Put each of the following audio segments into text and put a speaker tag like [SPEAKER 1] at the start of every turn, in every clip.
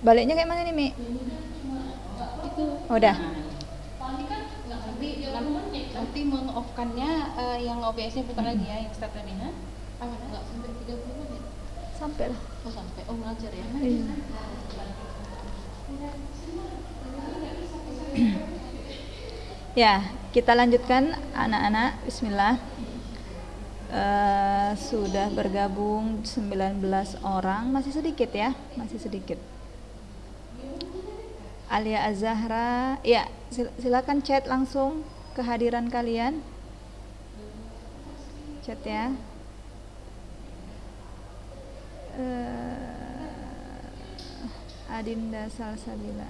[SPEAKER 1] Baliknya kayak mana nih, Mi?
[SPEAKER 2] Itu
[SPEAKER 1] Udah.
[SPEAKER 2] nanti meng-off-kannya yang OBS-nya buka lagi ya, yang start tadi. Enggak sampai 30 menit.
[SPEAKER 1] Sampai lah.
[SPEAKER 2] Oh sampai, oh ngajar ya.
[SPEAKER 1] Iya. Ya, kita lanjutkan anak-anak. Bismillah. Sudah bergabung 19 orang, masih sedikit ya, masih sedikit. Alia Azahra, ya silakan chat langsung kehadiran kalian, chat ya. Adinda Salsabila,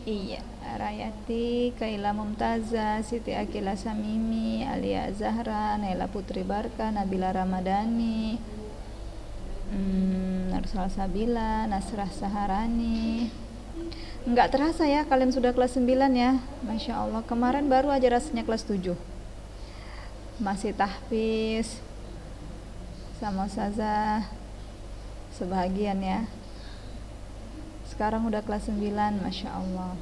[SPEAKER 1] iya, Rayati, Kaila Mumtaza, Siti Akila Samimi, Alia Zahra, Naila Putri Barka, Nabila Ramadhani, Narsal Sabila, Nasrah Saharani. Enggak terasa ya kalian sudah kelas 9 ya. Masya Allah, kemarin baru aja rasanya kelas 7. Masih tahfiz sama Ustazah sebahagian ya. Sekarang udah kelas 9, Masya Allah.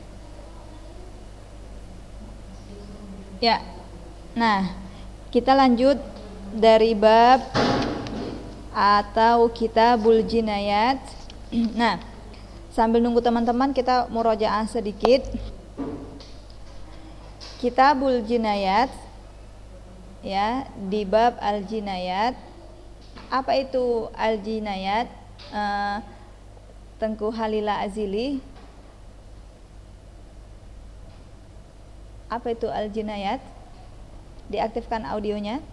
[SPEAKER 1] Ya, nah kita lanjut dari bab atau Kitabul Jinayat. Nah, sambil nunggu teman-teman kita murojaah sedikit. Kitabul Jinayat ya, di bab Al-Jinayat. Apa itu Al-Jinayat? Tengku Halila Azili. Apa itu Al-Jinayat? Diaktifkan audionya.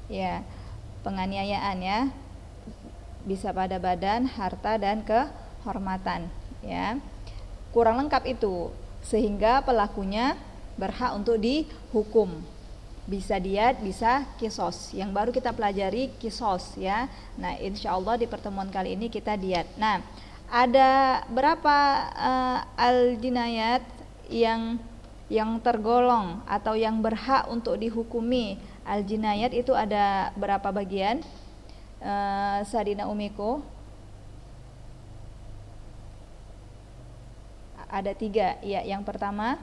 [SPEAKER 1] Ya, penganiayaan ya, bisa pada badan, harta dan kehormatan ya. Kurang lengkap itu, sehingga pelakunya berhak untuk dihukum. Bisa diat, bisa kisos. Yang baru kita pelajari kisos ya. Nah, insya Allah di pertemuan kali ini kita diat. Nah, ada berapa al-jinayat yang tergolong atau yang berhak untuk dihukumi al-jinayat itu ada berapa bagian? Sadina Umiko. Ada 3 ya. Yang pertama,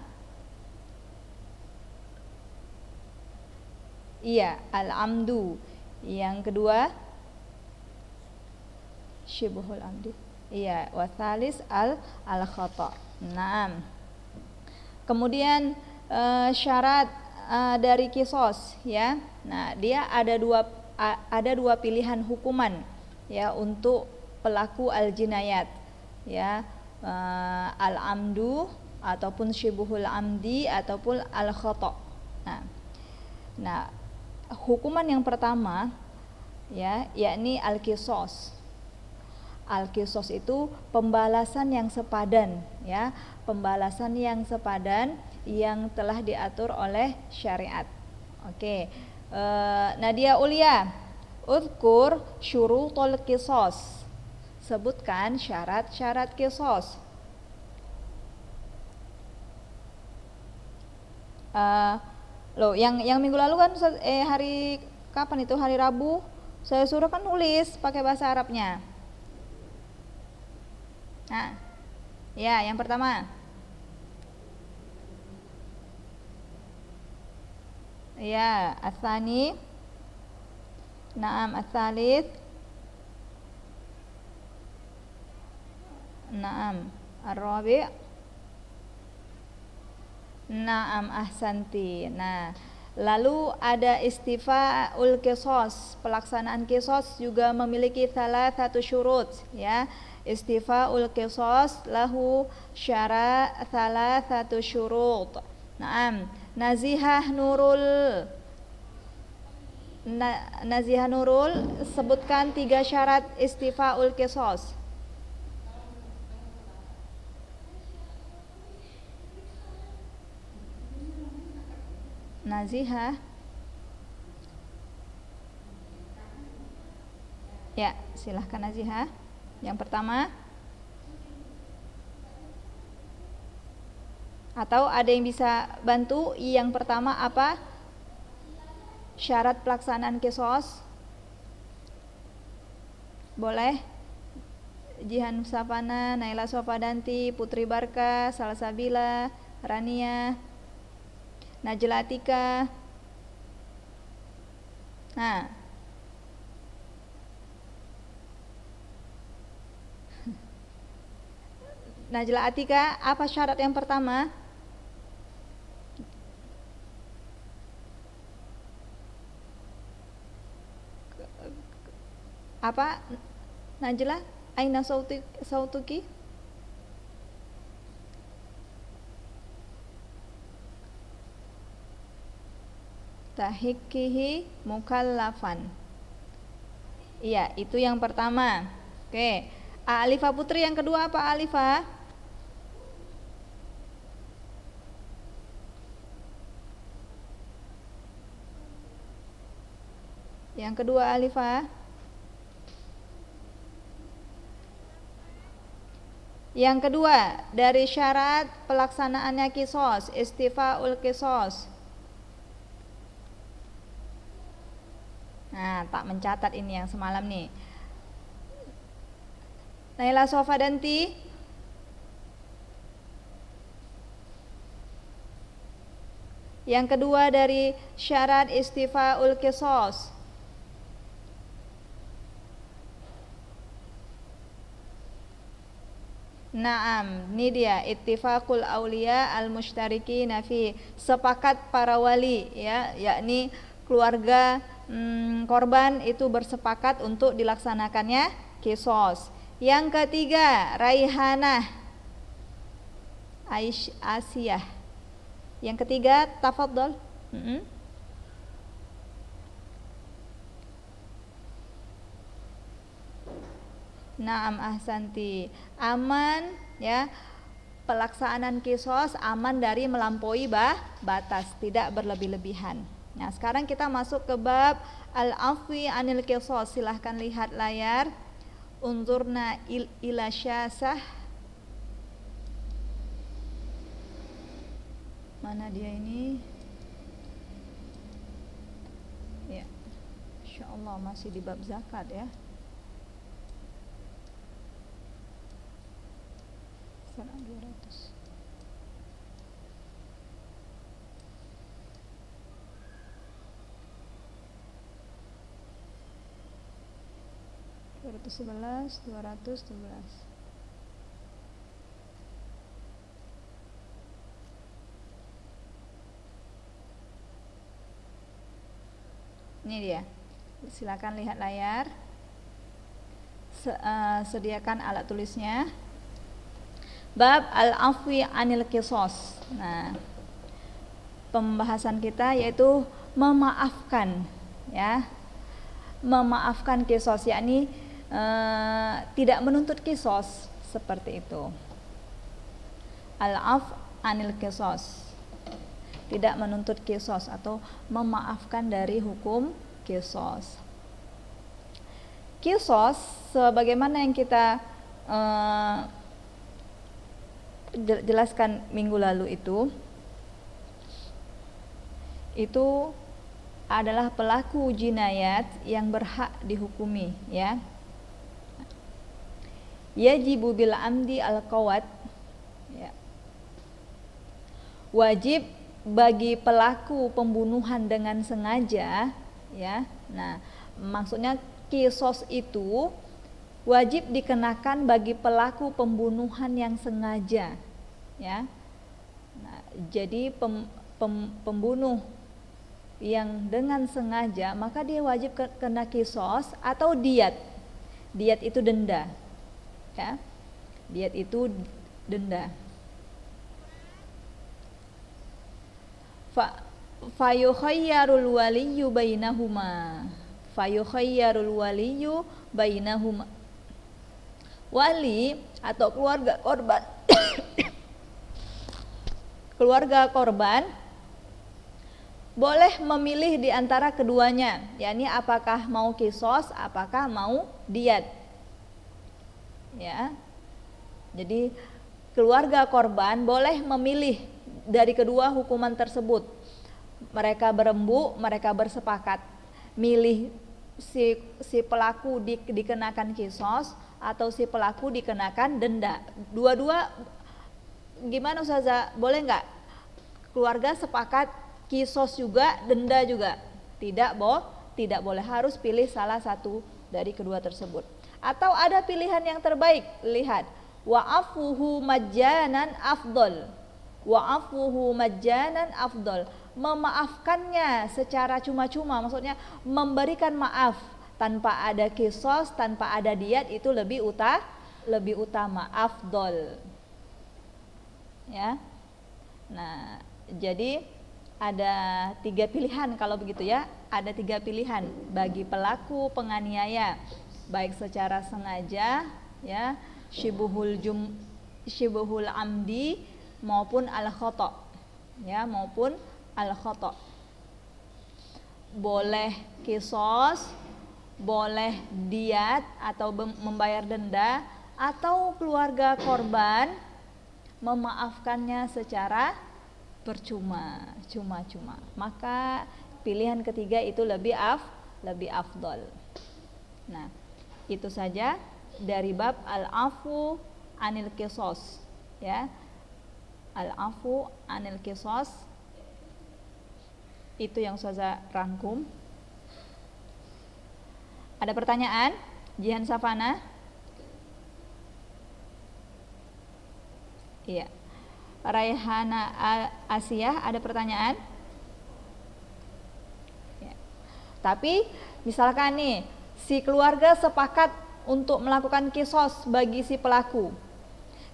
[SPEAKER 1] iya, al-amdu. Yang kedua, syibhul amdi. Iya, wasalis al-khata. Naam. Kemudian syarat dari kisos ya. Nah, dia ada dua pilihan hukuman ya untuk pelaku al-jinayat ya, al-amdu ataupun syibhul amdi ataupun al-khata. Nah, hukuman yang pertama ya, yakni al-kisos. Al-kisos itu pembalasan yang sepadan ya, pembalasan yang sepadan yang telah diatur oleh syariat. Oke. Nadia Ulia, uzkur syurutul kisos. Sebutkan syarat-syarat kisos. Loh, yang minggu lalu kan hari kapan itu? Hari Rabu saya suruh kan nulis pakai bahasa Arabnya. Nah, ya, yang pertama. Ya, asani. Naam, asalis. Naam, ar-rabi'. Naam, ahsanti. Nah, lalu ada istifa'ul kisos. Pelaksanaan kisos juga memiliki salah satu syurut ya. Istifa'ul kisos lahu salah satu syurut. Naam, Nazihah Nurul sebutkan 3 syarat istifa'ul kisos. Nazihah. Ya, silahkan Nazihah. Yang pertama, Atau ada yang bisa bantu? Yang pertama apa? Syarat pelaksanaan kisos. Boleh? Jihan Safana, Naila Sofadanti, Putri Barka, Salsabila, Rania, Najla Atika. Nah, Najla Atika, apa syarat yang pertama? Apa? Najla, aina sautuki? Tahikkihi mukallafan. Iya, itu yang pertama. Oke. Alifah Putri yang kedua apa Alifah? Yang kedua Alifah. Yang kedua dari syarat pelaksanaannya kisos, istifa'ul kisos. Nah, tak mencatat ini yang semalam nih. Naila Sofadanti. Yang kedua dari syarat istifa'ul kisos. Naam, ini dia ittifaqul auliya al-mustariki nafi, sepakat para wali ya, yakni keluarga korban itu bersepakat untuk dilaksanakannya kisos. Yang ketiga, Raihanah Asiyah. Yang ketiga, tafadhol. Naam ahsanti. Aman ya. Pelaksanaan kisos aman dari melampaui batas, tidak berlebih-lebihan. Nah, sekarang kita masuk ke bab al-afwi anil kisos. Silahkan lihat layar. Unzurna ila syasah. Mana dia ini? Ya. Insyaallah masih di bab zakat ya. Sana 200. Ratus 211. Ini dia. Silakan lihat layar. Sediakan alat tulisnya. Bab al-afwi anil kisos. Nah, pembahasan kita yaitu memaafkan ya. Memaafkan kisos, yakni tidak menuntut kisos, seperti itu. Al-af anil kisos, tidak menuntut kisos atau memaafkan dari hukum kisos. Kisos sebagaimana yang kita jelaskan minggu lalu itu adalah pelaku jinayat yang berhak dihukumi ya. Yajibu bil amdi al qawat ya. Wajib bagi pelaku pembunuhan dengan sengaja ya. Nah, maksudnya kisos itu wajib dikenakan bagi pelaku pembunuhan yang sengaja ya. Nah, jadi pembunuh yang dengan sengaja maka dia wajib kena kisos atau diat. Diat itu denda ya. Diat itu denda. Fayukhayyarul waliyyu bainahuma. Fayukhayyarul waliyyu bainahuma. Wali atau keluarga korban keluarga korban boleh memilih di antara keduanya, yakni apakah mau kisos, apakah mau diat. Ya. Jadi keluarga korban boleh memilih dari kedua hukuman tersebut. Mereka berembuk, mereka bersepakat milih si pelaku dikenakan kisos atau si pelaku dikenakan denda. Dua-dua gimana Ustazah? Boleh nggak? Keluarga sepakat kisos juga, denda juga? Tidak boleh, harus pilih salah satu dari kedua tersebut. Atau ada pilihan yang terbaik, lihat, wa'afuhu majjanan afdol. Wa'afuhu majjanan afdol. Memaafkannya secara cuma-cuma, maksudnya memberikan maaf tanpa ada kisos, tanpa ada diat, itu lebih utama, afdol. Ya. Nah, jadi ada 3 pilihan kalau begitu ya. Ada 3 pilihan bagi pelaku penganiaya, baik secara sengaja ya, syibhul amdi maupun al khata ya, maupun al khata. Boleh kisos, boleh diat atau membayar denda, atau keluarga korban memaafkannya secara percuma, cuma-cuma. Maka pilihan ketiga itu lebih afdol. Nah, itu saja dari bab al-afu anil qisas ya. Al-afu anil qisas itu yang saya rangkum. Ada pertanyaan? Jihan Safana? Iya. Raihana Asia, ada pertanyaan? Ya. Tapi misalkan nih, si keluarga sepakat untuk melakukan kisos bagi si pelaku.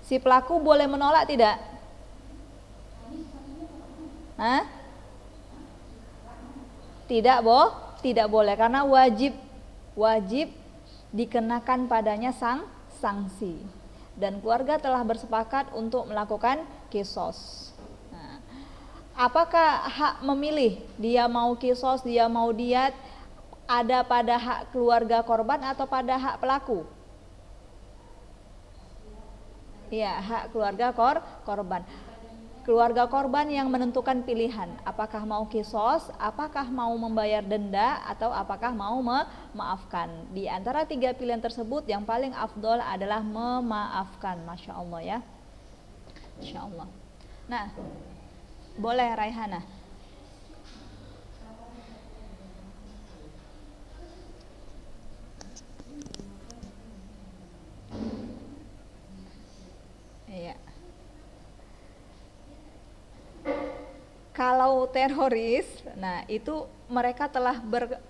[SPEAKER 1] Si pelaku boleh menolak tidak? Hah? Tidak boleh, karena wajib dikenakan padanya sanksi. Dan keluarga telah bersepakat untuk melakukan kisos. Nah, apakah hak memilih dia mau kisos, dia mau diat, ada pada hak keluarga korban atau pada hak pelaku? Iya, hak keluarga korban. Keluarga korban yang menentukan pilihan, apakah mau kisos, apakah mau membayar denda, atau apakah mau memaafkan. Di antara 3 pilihan tersebut yang paling afdol adalah memaafkan. Masya Allah ya, Masya Allah. Nah, boleh Raihana. Iya. Kalau teroris, nah itu mereka telah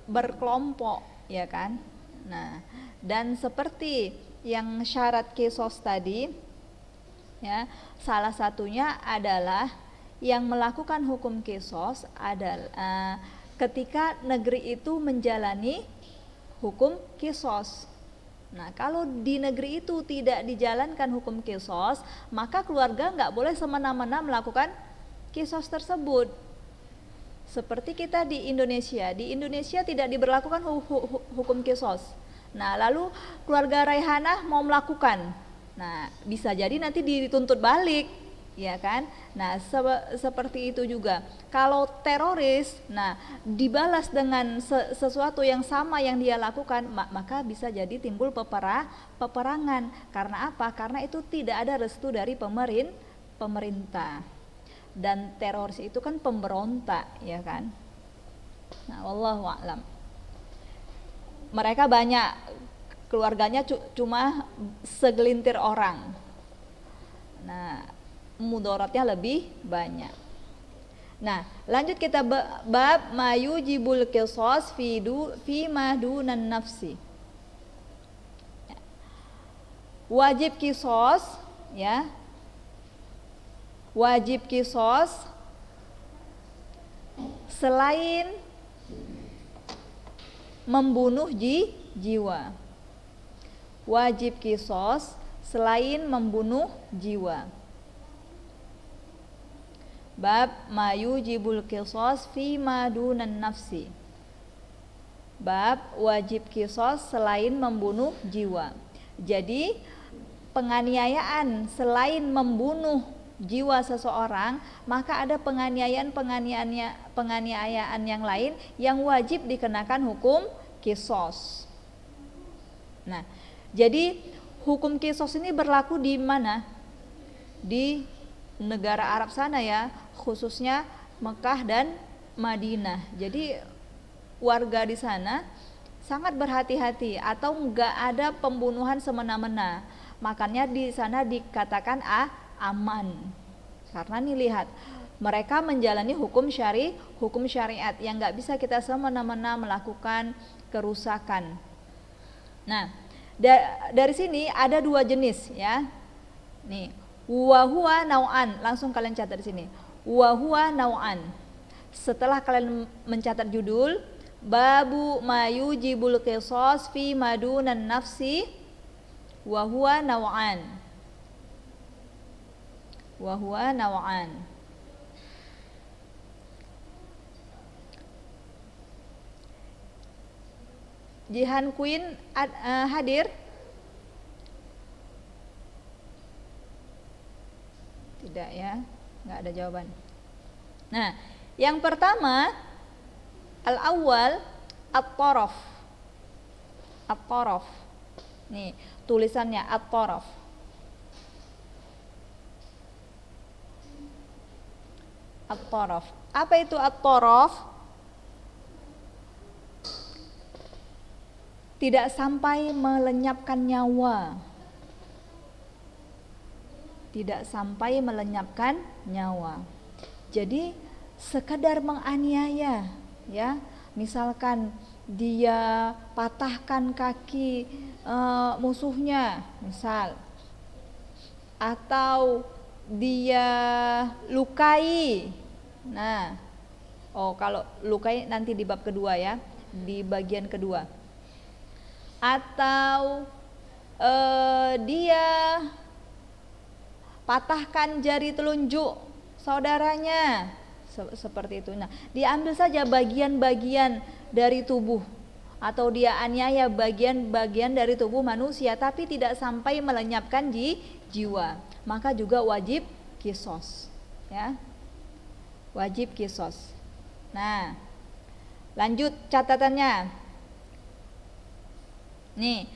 [SPEAKER 1] berkelompok, ya kan? Nah, dan seperti yang syarat kisos tadi, ya, salah satunya adalah yang melakukan hukum kisos adalah ketika negeri itu menjalani hukum kisos. Nah, kalau di negeri itu tidak dijalankan hukum kisos, maka keluarga nggak boleh semena-mena melakukan kisos tersebut. Seperti kita di Indonesia tidak diberlakukan hukum kisos. Nah, lalu keluarga Raihanah mau melakukan, nah bisa jadi nanti dituntut balik, ya kan? Nah, seperti itu juga kalau teroris, nah dibalas dengan sesuatu yang sama yang dia lakukan, maka bisa jadi timbul peperangan. Karena apa? Karena itu tidak ada restu dari pemerintah. Dan teroris itu kan pemberontak, ya kan? Nah, wallahu a'lam. Mereka banyak, keluarganya cuma segelintir orang. Nah, mudaratnya lebih banyak. Nah, lanjut kita bab mayujibul qisas fi madunan nafsi. Wajib kisos, ya. Wajib kisos selain membunuh jiwa. Wajib kisos selain membunuh jiwa. Bab mayujibul qisas fi madunan nafsi. Bab wajib kisos selain membunuh jiwa. Jadi penganiayaan selain membunuh jiwa seseorang, maka ada penganiayaan yang lain yang wajib dikenakan hukum kisos. Nah, jadi hukum kisos ini berlaku di mana? Di negara Arab sana ya, khususnya Mekah dan Madinah. Jadi warga di sana sangat berhati-hati atau enggak ada pembunuhan semena-mena. Makanya di sana dikatakan aman. Karena nih lihat, mereka menjalani hukum syariat yang enggak bisa kita semena-mena melakukan kerusakan. Nah, dari sini ada dua jenis ya. Nih, wa huwa nau'an. Langsung kalian catat di sini. Wa huwa nau'an. Setelah kalian mencatat judul, babu mayujibul qisas fi madunan nafsi wa huwa nau'an. Wa huwa nau'an. Jihan Queen hadir? Tidak ya, nggak ada jawaban. Nah, yang pertama al-awwal at-taraf. At-taraf. Nih, tulisannya at-taraf. At-taraf. Apa itu at-taraf? Tidak sampai melenyapkan nyawa. Tidak sampai melenyapkan nyawa. Jadi sekedar menganiaya ya. Misalkan dia patahkan kaki musuhnya, misal, atau dia lukai. Nah, kalau lukai nanti di bab kedua ya, di bagian kedua. Atau dia patahkan jari telunjuk saudaranya, seperti itu. Nah, diambil saja bagian-bagian dari tubuh, atau dia aniaya bagian-bagian dari tubuh manusia, tapi tidak sampai melenyapkan jiwa, maka juga wajib kisos ya, wajib kisos. Nah, lanjut catatannya nih,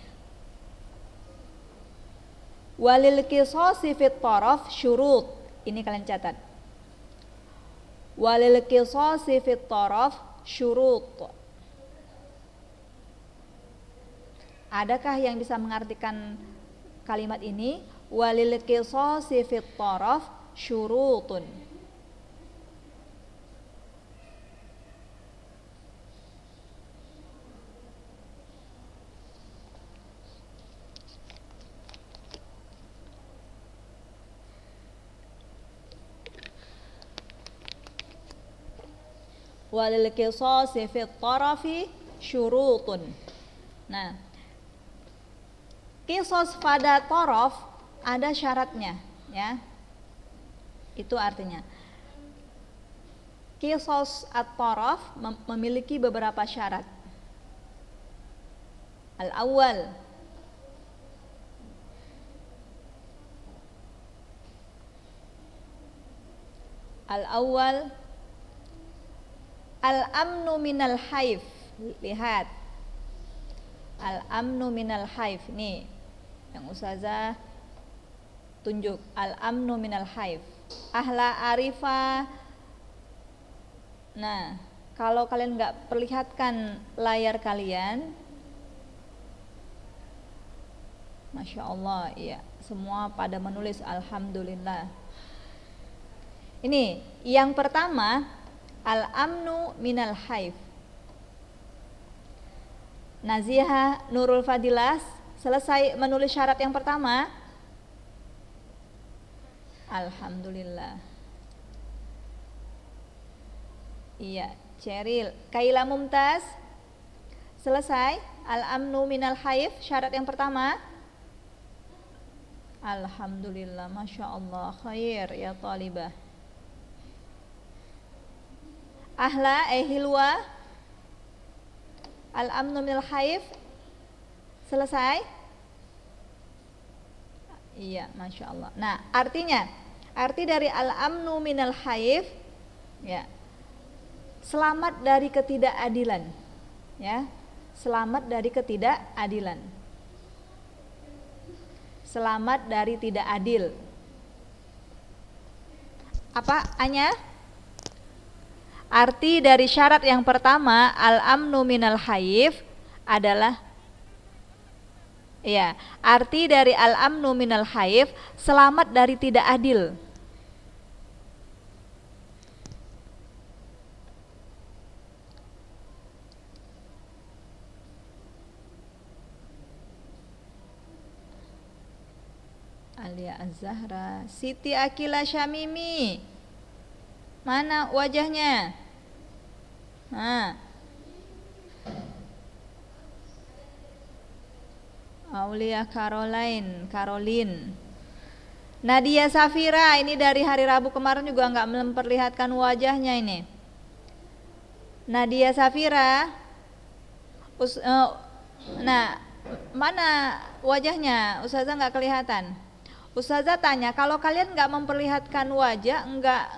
[SPEAKER 1] walil qisasi fit taraf syurut. Ini kalian catat, walil qisasi fit taraf syurut. Adakah yang bisa mengartikan kalimat ini? Walil qisasi fit taraf syurutun. Walil qisasi fit tarafi syurutun. Nah, qisas pada taraf ada syaratnya ya. Itu artinya qisas at-taraf memiliki beberapa syarat. Al-awwal, al-amnu minal haif. Lihat, al-amnu minal haif. Nih yang ustazah tunjuk, al-amnu minal haif. Ahla arifa. Nah, kalau kalian nggak perlihatkan layar kalian, Masya Allah, iya, semua pada menulis alhamdulillah. Ini yang pertama, al-amnu minal haif. Naziha Nurul Fadilas selesai menulis syarat yang pertama. Alhamdulillah. Iya, Ceril. Kaila Mumtaz selesai al-amnu minal haif, syarat yang pertama. Alhamdulillah, Masya Allah, khair ya talibah. Ahla Hilwa, al-amnu minal haif selesai. Iya, Masya Allah. Nah, artinya Arti dari al-amnu minal haif, ya, selamat dari ketidakadilan, ya, selamat dari ketidakadilan, selamat dari tidak adil. Apa Anya? Arti dari syarat yang pertama al-amnu minal haif adalah, ya, arti dari al-amnu minal haif selamat dari tidak adil. Alia Az-Zahra, Siti Akila Syamimi, mana wajahnya? Nah, Aulia Caroline, Nadia Safira, ini dari hari Rabu kemarin juga nggak memperlihatkan wajahnya ini. Nadia Safira, nah, mana wajahnya? Ustazah nggak kelihatan. Ustazah tanya, kalau kalian nggak memperlihatkan wajah,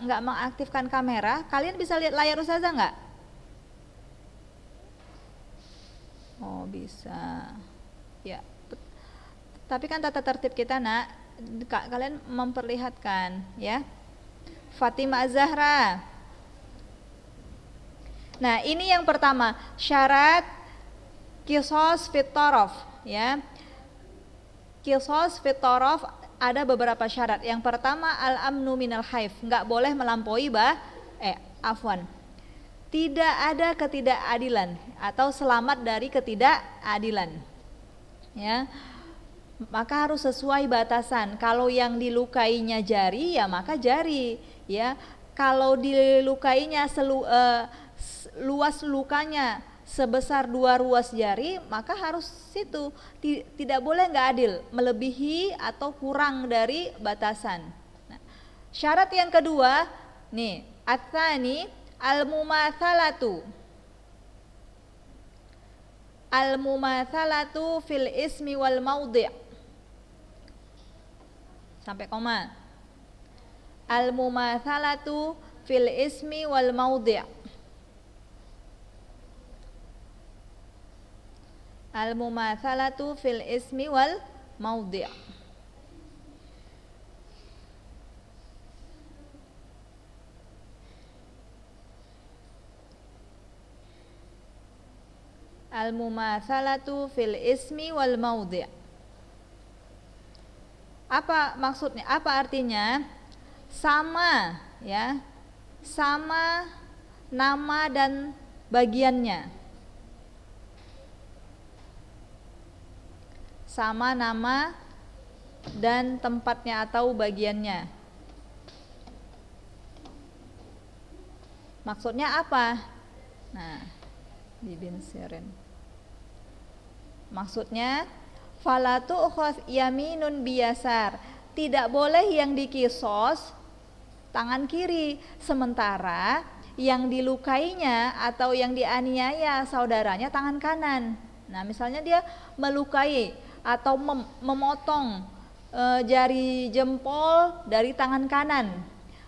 [SPEAKER 1] nggak mengaktifkan kamera, kalian bisa lihat layar Ustazah nggak? Oh bisa, ya. Tapi kan tata tertib kita nak, kalian memperlihatkan, ya. Fatimah Az-Zahra. Nah ini yang pertama, syarat qisos fit taraf, ya. Qisos fit taraf ada beberapa syarat. Yang pertama al-amnu minal haif, nggak boleh melampaui tidak ada ketidakadilan atau selamat dari ketidakadilan, ya. Maka harus sesuai batasan. Kalau yang dilukainya jari, ya maka jari, ya. Kalau dilukainya luas lukanya sebesar 2 ruas jari, maka harus situ. Tidak boleh nggak adil, melebihi atau kurang dari batasan. Nah, syarat yang kedua, nih, at-tsani al-mumatsalatu. Al-mumatsalatu fil ismi wal maudhi'. Sampai koma. Al-mumatsalatu fil ismi wal maudhi'. Al-mumatsalatu fil ismi wal maudhi'. Al-mumatsalatu fil ismi wal maudhi'. Apa maksudnya? Apa artinya? Sama, ya. Sama nama dan bagiannya. Sama nama dan tempatnya atau bagiannya. Maksudnya apa? Nah, Bibin Sirin. Maksudnya falatu ukhas yaminun biyasar, tidak boleh yang dikisos tangan kiri, sementara yang dilukainya atau yang dianiaya saudaranya tangan kanan. Nah, misalnya dia melukai atau memotong jari jempol dari tangan kanan,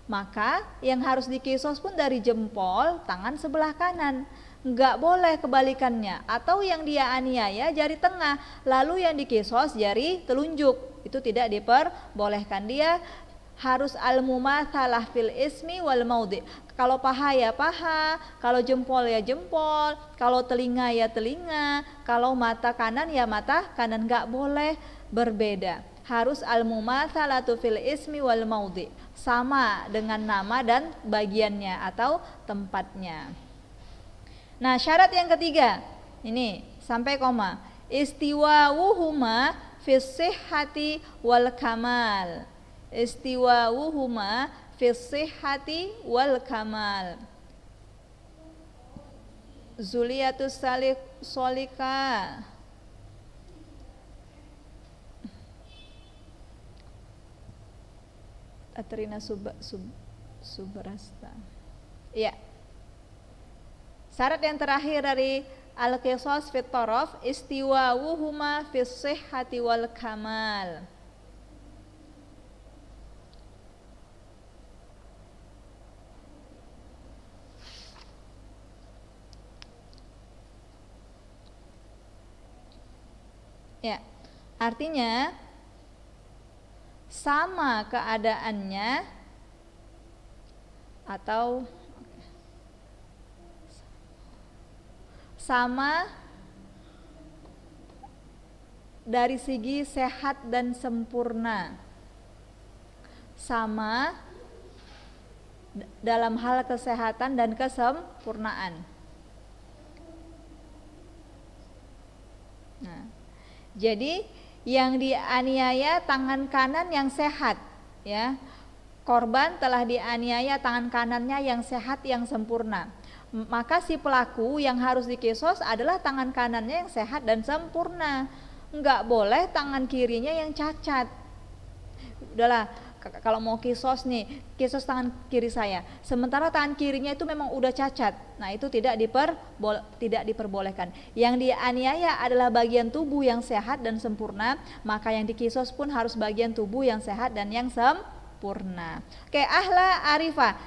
[SPEAKER 1] maka yang harus dikisos pun dari jempol tangan sebelah kanan. Enggak boleh kebalikannya. Atau yang dia aniaya jari tengah, lalu yang dikisos jari telunjuk, itu tidak diperbolehkan. Dia harus al-mumatsalah fil ismi wal maudhi'. Kalau paha ya paha, kalau jempol ya jempol, kalau telinga ya telinga, kalau mata kanan ya mata kanan. Enggak boleh berbeda. Harus al-mumatsalatu fil ismi wal maudhi', sama dengan nama dan bagiannya atau tempatnya. Nah, syarat yang ketiga, ini sampai koma, istiwa'uhuma fis sihhati wal kamal. Istiwa'uhuma fis sihhati wal kamal. Zuliyatus solika. Atrina subrasta. Iya. Syarat yang terakhir dari al-qisas fit taraf, istiwa'uhuma fis sihhati wal kamal. Ya, artinya sama keadaannya atau sama dari segi sehat dan sempurna, sama dalam hal kesehatan dan kesempurnaan. Nah, jadi yang dianiaya tangan kanan yang sehat, ya. Korban telah dianiaya tangan kanannya yang sehat yang sempurna. Maka si pelaku yang harus dikisos adalah tangan kanannya yang sehat dan sempurna. Enggak boleh tangan kirinya yang cacat. Udahlah, kalau mau kisos nih, kisos tangan kiri saya. Sementara tangan kirinya itu memang udah cacat. Nah, itu tidak diperbolehkan. Yang dianiaya adalah bagian tubuh yang sehat dan sempurna, maka yang dikisos pun harus bagian tubuh yang sehat dan yang sempurna. Oke, Ahla Arifah,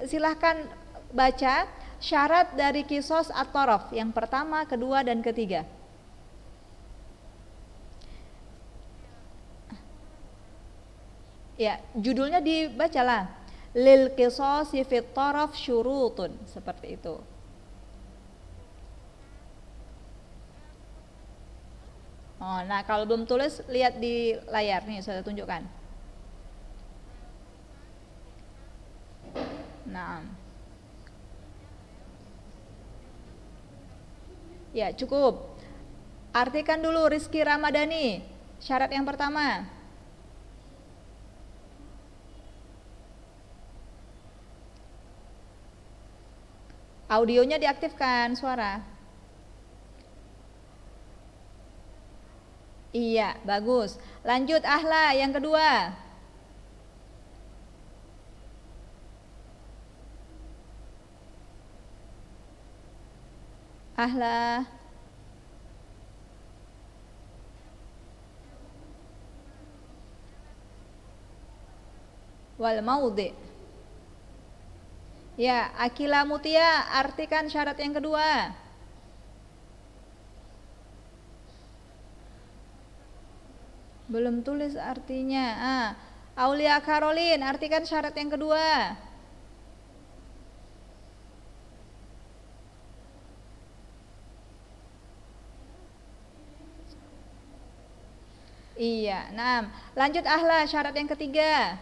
[SPEAKER 1] silahkan baca syarat dari kisos at-taraf yang pertama, kedua, dan ketiga. Ya, judulnya dibacalah. Lil qisasi fit taraf syurutun, seperti itu. Oh, nah kalau belum tulis lihat di layar nih, saya tunjukkan. Nah. Ya, cukup. Artikan dulu Rizky Ramadhani. Syarat yang pertama. Audionya diaktifkan suara. Iya, bagus. Lanjut Ahla yang kedua. Ahla. Wal maudhi. Ya, Akila Mutia, artikan syarat yang kedua. Belum tulis artinya. Aulia Karolin, artikan syarat yang kedua. Iya, nah, lanjut Ahla, syarat yang ketiga.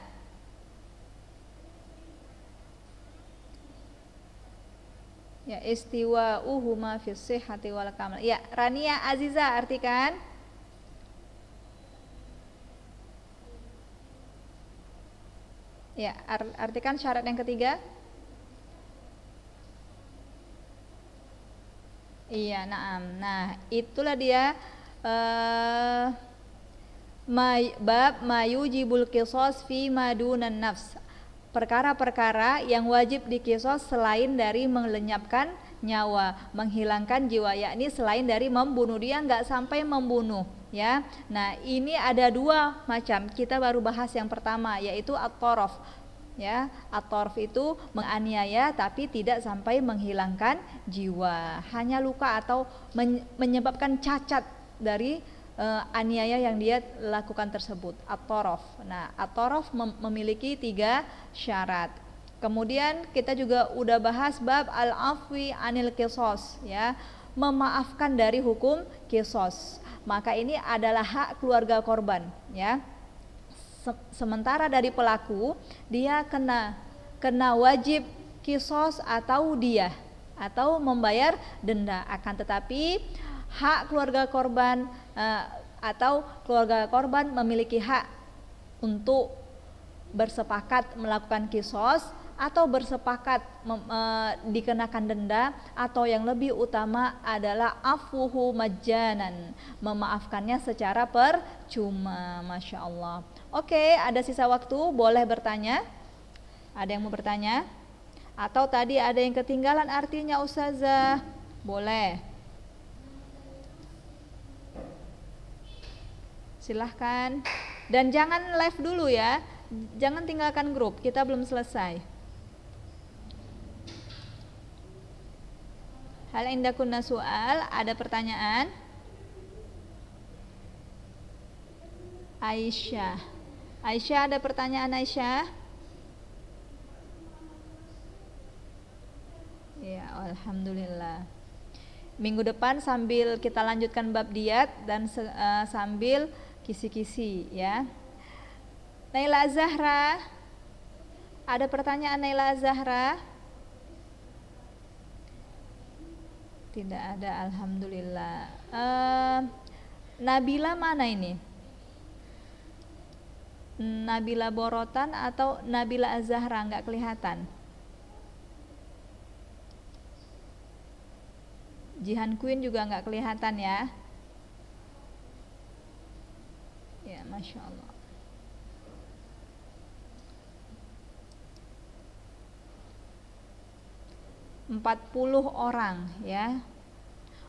[SPEAKER 1] Ya, istiwa uhuma fis sihhati wal kamal. Ya, Rania Aziza, artikan. Ya, artikan syarat yang ketiga. Iya, naam. Nah, itulah dia bab mayujibul qisas fi madunan nafs. Perkara-perkara yang wajib dikisos selain dari melenyapkan nyawa, menghilangkan jiwa, yakni selain dari membunuh, dia nggak sampai membunuh, ya. Nah, ini ada dua macam. Kita baru bahas yang pertama, yaitu at-taraf. Ya, at-taraf itu menganiaya tapi tidak sampai menghilangkan jiwa, hanya luka atau menyebabkan cacat dari aniaya yang dia lakukan tersebut, at-taraf. Nah, at-taraf memiliki 3 syarat. Kemudian kita juga udah bahas bab al-afwi anil qisas, ya, memaafkan dari hukum qisas. Maka ini adalah hak keluarga korban, ya. Sementara dari pelaku, dia kena wajib qisas atau diyah atau membayar denda. Akan tetapi hak keluarga korban atau keluarga korban memiliki hak untuk bersepakat melakukan kisos atau bersepakat dikenakan denda, atau yang lebih utama adalah afuhu majanan, memaafkannya secara percuma. Masya Allah. Oke, ada sisa waktu, boleh bertanya. Ada yang mau bertanya? Atau tadi ada yang ketinggalan artinya Ustazah? Boleh. Silahkan. Dan jangan live dulu ya. Jangan tinggalkan grup, kita belum selesai. Hal indakunna soal, ada pertanyaan? Aisyah. Aisyah, ada pertanyaan Aisyah? Ya, alhamdulillah. Minggu depan sambil kita lanjutkan bab diat dan sambil kisi-kisi ya. Naila Zahra, ada pertanyaan Naila Zahra? Tidak ada, alhamdulillah. Nabila mana ini? Nabila Borotan atau Nabila Azahra, nggak kelihatan. Jihan Queen juga nggak kelihatan ya. Ya, Masya Allah. .40 orang ya.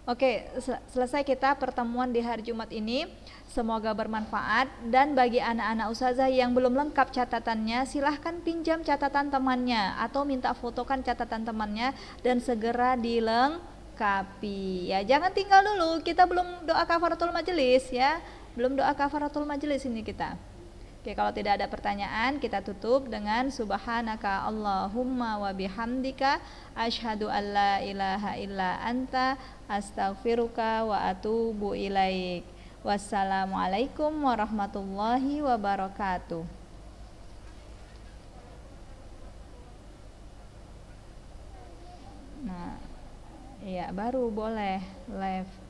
[SPEAKER 1] Oke, selesai kita pertemuan di hari Jumat ini. Semoga bermanfaat. Dan bagi anak-anak ustazah yang belum lengkap catatannya, silahkan pinjam catatan temannya atau minta fotokan catatan temannya dan segera dilengkapi ya. Jangan tinggal dulu, kita belum doa kafaratul majelis ya. Belum doa kafaratul majelis ini kita. Oke, kalau tidak ada pertanyaan, kita tutup dengan subhanaka Allahumma wa bihamdika asyhadu an la ilaha illa anta astaghfiruka wa atubu ilaik. Wassalamualaikum warahmatullahi wabarakatuh. Nah, iya baru boleh live.